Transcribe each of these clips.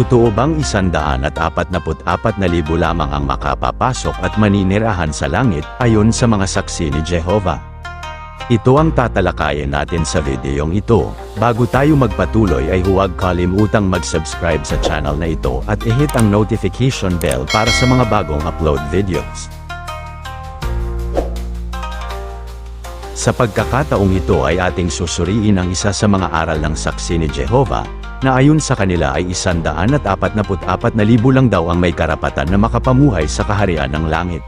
Totoo bang 144,000 lamang ang makapapasok at maninirahan sa langit ayon sa mga saksi ni Jehovah? Ito ang tatalakayin natin sa videong ito. Bago tayo magpatuloy ay huwag kalimutang mag-subscribe sa channel na ito at i-hit ang notification bell para sa mga bagong upload videos. Sa pagkakataong ito ay ating susuriin ang isa sa mga aral ng saksi ni Jehovah, na ayon sa kanila ay 144,000 lang daw ang may karapatan na makapamuhay sa kaharian ng langit.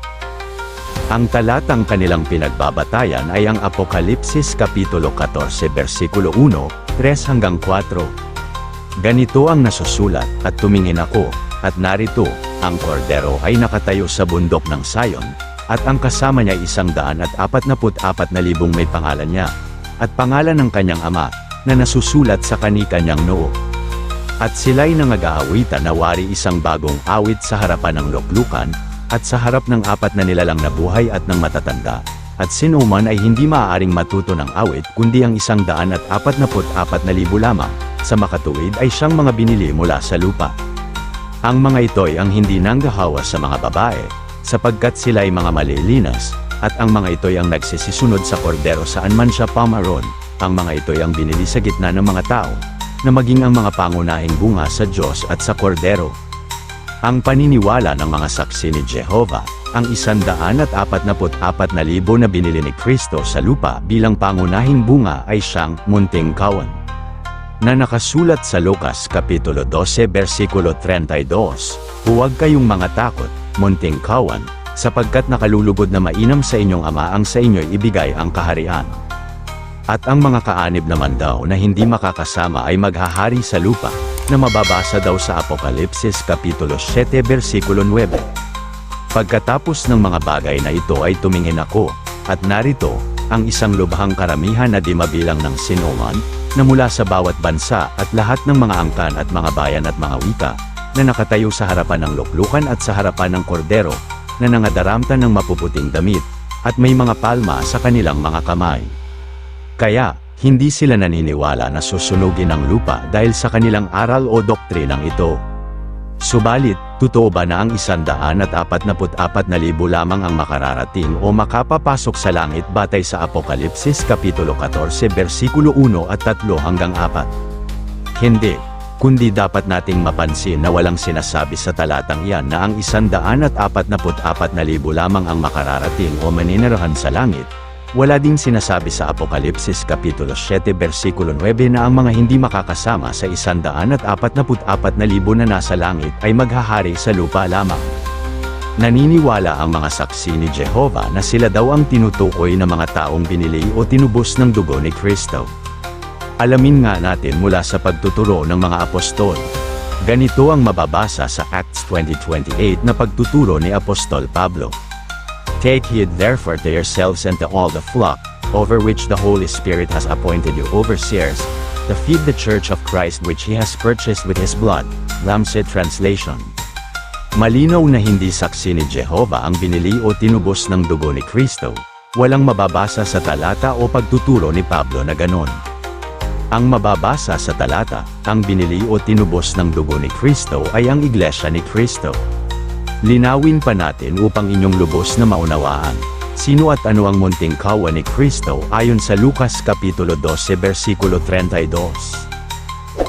Ang talatang kanilang pinagbabatayan ay ang Apokalipsis Kapitulo 14 versikulo 1, 3 hanggang 4. Ganito ang nasusulat, at tumingin ako, at narito, ang kordero ay nakatayo sa bundok ng Sion, at ang kasama niya 144,000 may pangalan niya, at pangalan ng kanyang ama, na nasusulat sa kani-kanyang noo. At sila'y nangag-aawitan na wari isang bagong awit sa harapan ng luklukan, at sa harap ng 4 na nilalang na buhay at ng matatanda, at sino man ay hindi maaaring matuto ng awit kundi ang 144,000 lamang, sa makatuwid ay siyang mga binili mula sa lupa. Ang mga ito'y ang hindi nanggahawa sa mga babae, sapagkat sila'y mga malilinas, at ang mga ito'y ang nagsisisunod sa kordero saan man siya pamaroon. Ang mga ito'y ang binili sa gitna ng mga tao, na maging ang mga pangunahing bunga sa Diyos at sa kordero. Ang paniniwala ng mga saksi ni Jehovah, ang 144,000 na binili ni Kristo sa lupa bilang pangunahing bunga ay siyang munting kawan, na nakasulat sa Lucas Kapitulo 12 versikulo 32, "Huwag kayong mga takot, munting kawan, sapagkat nakalulugod na mainam sa inyong ama ang sa inyo'y ibigay ang kaharian. At ang mga kaanib naman daw na hindi makakasama ay maghahari sa lupa," na mababasa daw sa Apokalipsis Kapitulo 7 versikulo 9. Pagkatapos ng mga bagay na ito ay tumingin ako, at narito, ang isang lubhang karamihan na di mabilang ng sinuman, na mula sa bawat bansa at lahat ng mga angkan at mga bayan at mga wika, na nakatayo sa harapan ng luklukan at sa harapan ng kordero, na nangadaramtan ng mapuputing damit, at may mga palma sa kanilang mga kamay. Kaya, hindi sila naniniwala na susunugin ang lupa dahil sa kanilang aral o doktrinang ito. Subalit, totoo ba na ang 144,000 lamang ang makararating o makapapasok sa langit batay sa Apokalipsis Kapitulo 14 versikulo 1 at 3 hanggang 4? Hindi, kundi dapat nating mapansin na walang sinasabi sa talatang iyan na ang 144,000 lamang ang makararating o maninirahan sa langit. Wala ding sinasabi sa Apokalipsis Kapitulo 7 versikulo 9 na ang mga hindi makakasama sa 144,000 na nasa langit ay maghahari sa lupa lamang. Naniniwala ang mga saksi ni Jehovah na sila daw ang tinutukoy na mga taong binili o tinubos ng dugo ni Kristo. Alamin nga natin mula sa pagtuturo ng mga apostol. Ganito ang mababasa sa Acts 20:28 na pagtuturo ni Apostol Pablo. "Take heed therefore to yourselves and to all the flock, over which the Holy Spirit has appointed you overseers, to feed the church of Christ which He has purchased with His blood." Lamse Translation. Malinaw na hindi saksi ni Jehovah ang binili o tinubos ng dugo ni Kristo. Walang mababasa sa talata o pagtuturo ni Pablo na ganon. Ang mababasa sa talata, ang binili o tinubos ng dugo ni Kristo ay ang Iglesia ni Kristo. Linawin pa natin upang inyong lubos na maunawaan. Sino at ano ang munting kawan ni Kristo ayon sa Lucas Kapitulo 12 versikulo 32?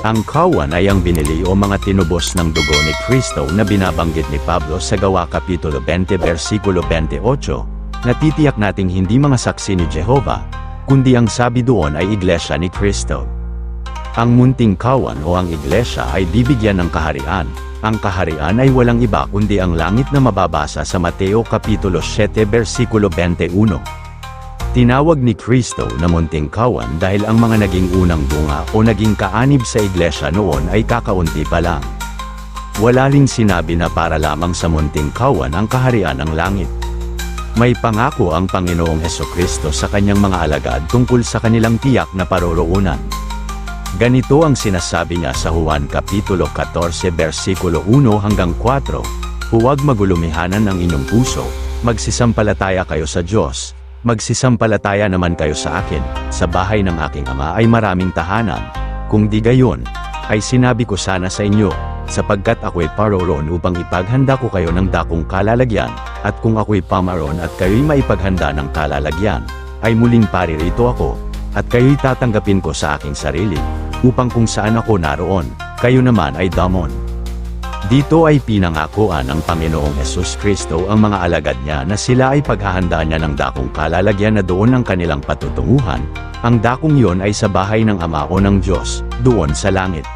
Ang kawan ay ang binili o mga tinubos ng dugo ni Kristo na binabanggit ni Pablo sa Gawa Kapitulo 20 versikulo 28, na titiyak nating hindi mga saksi ni Jehovah, kundi ang sabi doon ay Iglesia ni Kristo. Ang munting kawan o ang Iglesia ay bibigyan ng kaharian. Ang kaharian ay walang iba kundi ang langit na mababasa sa Mateo Kapitulo 7 versikulo 21. Tinawag ni Kristo na munting kawan dahil ang mga naging unang bunga o naging kaanib sa Iglesia noon ay kakaunti pa lang. Wala ring sinabi na para lamang sa munting kawan ang kaharian ng langit. May pangako ang Panginoong Hesukristo sa kanyang mga alagad tungkol sa kanilang tiyak na paroroonan. Ganito ang sinasabi niya sa Juan Kapitulo 14 versikulo 1 hanggang 4, "Huwag magulumihanan ang inyong puso, magsisampalataya kayo sa Diyos, magsisampalataya naman kayo sa akin, sa bahay ng aking ama ay maraming tahanan, kung di gayon, ay sinabi ko sana sa inyo, sapagkat ako'y paroroon upang ipaghanda ko kayo ng dakong kalalagyan, at kung ako'y pamaroon at kayo'y maipaghanda ng kalalagyan, ay muling paririto ako, at kayo'y tatanggapin ko sa aking sarili, upang kung saan ako naroon, kayo naman ay damon. Dito ay pinangakuan ng Panginoong Hesus Kristo ang mga alagad niya na sila ay paghahandaan niya ng dakong kalalagyan na doon ang kanilang patutunguhan. Ang dakong yon ay sa bahay ng Ama o ng Diyos, doon sa langit.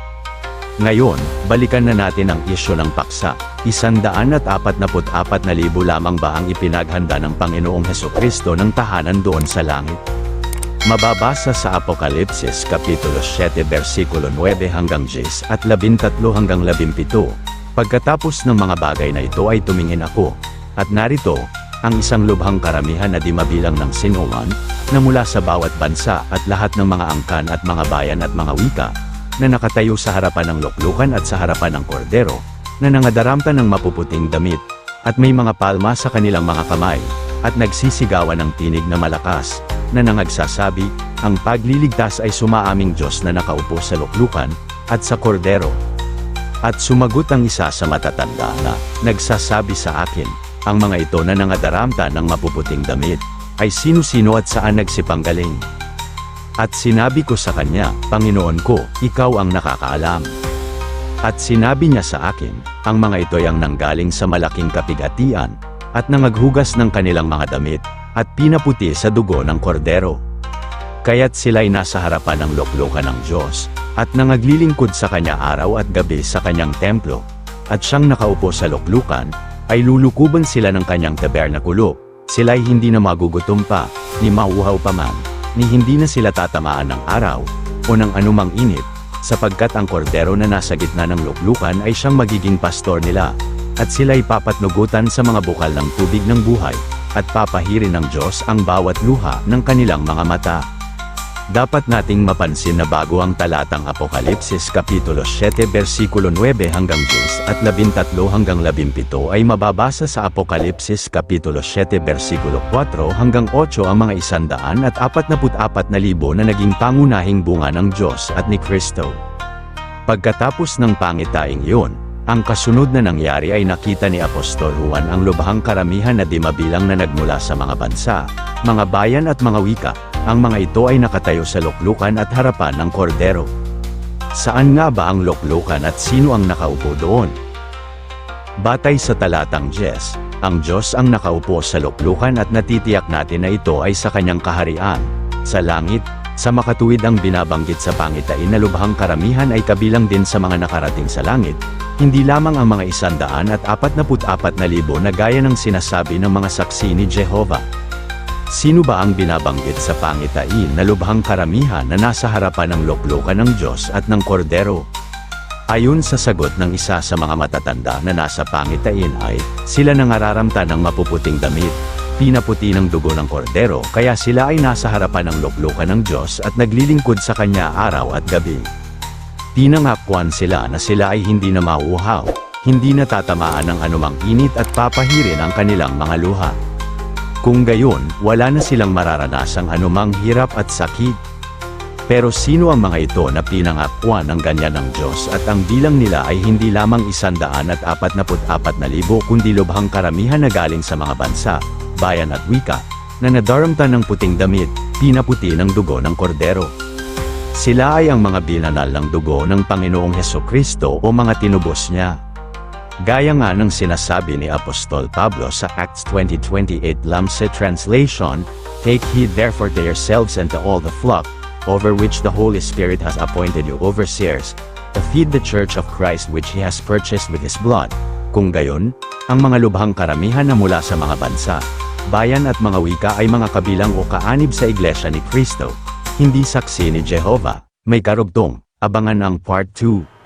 Ngayon, balikan na natin ang isyu ng paksa. 144,000 lamang ba ang ipinaghanda ng Panginoong Hesukristo ng tahanan doon sa langit? Mababasa sa Apokalipsis Kapitulo 7 versikulo 9 hanggang 10 at 13 hanggang 17. Pagkatapos ng mga bagay na ito ay tumingin ako, at narito, ang isang lubhang karamihan na di mabilang ng sinuman, na mula sa bawat bansa at lahat ng mga angkan at mga bayan at mga wika, na nakatayo sa harapan ng luklukan at sa harapan ng kordero, na nangadaramta ng mapuputing damit, at may mga palma sa kanilang mga kamay, at nagsisigawan ng tinig na malakas, na nangagsasabi, ang pagliligtas ay sumaaming Diyos na nakaupo sa luklukan, at sa kordero. At sumagot ang isa sa matatanda na, nagsasabi sa akin, ang mga ito na nangadaramta ng mapuputing damit, ay sino-sino at saan nagsipanggaling. At sinabi ko sa kanya, Panginoon ko, ikaw ang nakakaalam. At sinabi niya sa akin, ang mga ito ay ang nanggaling sa malaking kapigatian, at nangaghugas ng kanilang mga damit, at pinaputi sa dugo ng kordero. Kaya't sila'y nasa harapan ng luklukan ng Diyos, at nangaglilingkod sa kanya araw at gabi sa kanyang templo, at siyang nakaupo sa luklukan, ay lulukuban sila ng kanyang tabernakulo, sila'y hindi na magugutom pa, ni mauhaw pa man, ni hindi na sila tatamaan ng araw, o ng anumang init, sapagkat ang kordero na nasa gitna ng luklukan ay siyang magiging pastor nila, at sila'y papatnugutan sa mga bukal ng tubig ng buhay, at papahirin ng Diyos ang bawat luha ng kanilang mga mata. Dapat nating mapansin na bago ang talatang Apokalipsis Kapitulo 7 versikulo 9 hanggang 10 at 13 hanggang 17 ay mababasa sa Apokalipsis Kapitulo 7 versikulo 4 hanggang 8 ang mga 144,000 na naging pangunahing bunga ng Diyos at ni Kristo. Pagkatapos ng pangitaing iyon, ang kasunod na nangyari ay nakita ni Apostol Juan ang lubhang karamihan na di mabilang na nagmula sa mga bansa, mga bayan at mga wika. Ang mga ito ay nakatayo sa luklukan at harapan ng kordero. Saan nga ba ang luklukan at sino ang nakaupo doon? Batay sa talatang 10, ang Diyos ang nakaupo sa luklukan at natitiyak natin na ito ay sa kanyang kaharian, sa langit. Sa makatuwid ang binabanggit sa pangitain na lubhang karamihan ay kabilang din sa mga nakarating sa langit, hindi lamang ang mga 144,000 na gaya ng sinasabi ng mga saksi ni Jehovah. Sino ba ang binabanggit sa pangitain na lubhang karamihan na nasa harapan ng luklukan ng Diyos at ng kordero? Ayon sa sagot ng isa sa mga matatanda na nasa pangitain ay, sila nangararamta ng mapuputing damit, pinaputi ng dugo ng kordero, kaya sila ay nasa harapan ng luklukan ng Diyos at naglilingkod sa Kanya araw at gabi. Pinangakuan sila na sila ay hindi na mauuhaw, hindi na tatamaan ng anumang init at papahirin ang kanilang mga luha. Kung gayon, wala na silang mararanasang anumang hirap at sakit. Pero sino ang mga ito na pinangakuan ng ganyan ng Diyos at ang bilang nila ay hindi lamang 144,000 kundi lubhang karamihan na galing sa mga bansa, bayan at wika, na nadaramta ng puting damit, pinaputi ng dugo ng kordero. Sila ay ang mga binanal ng dugo ng Panginoong Hesukristo o mga tinubos niya. Gaya nga ng sinasabi ni Apostol Pablo sa Acts 20:28 Lamse Translation, Take heed therefore to yourselves and to all the flock, over which the Holy Spirit has appointed you overseers, to feed the church of Christ which He has purchased with His blood. Kung gayon, ang mga lubhang karamihan na mula sa mga bansa, bayan at mga wika ay mga kabilang o kaanib sa Iglesia ni Kristo, hindi saksi ni Jehovah. May karugtong, abangan ang Part 2.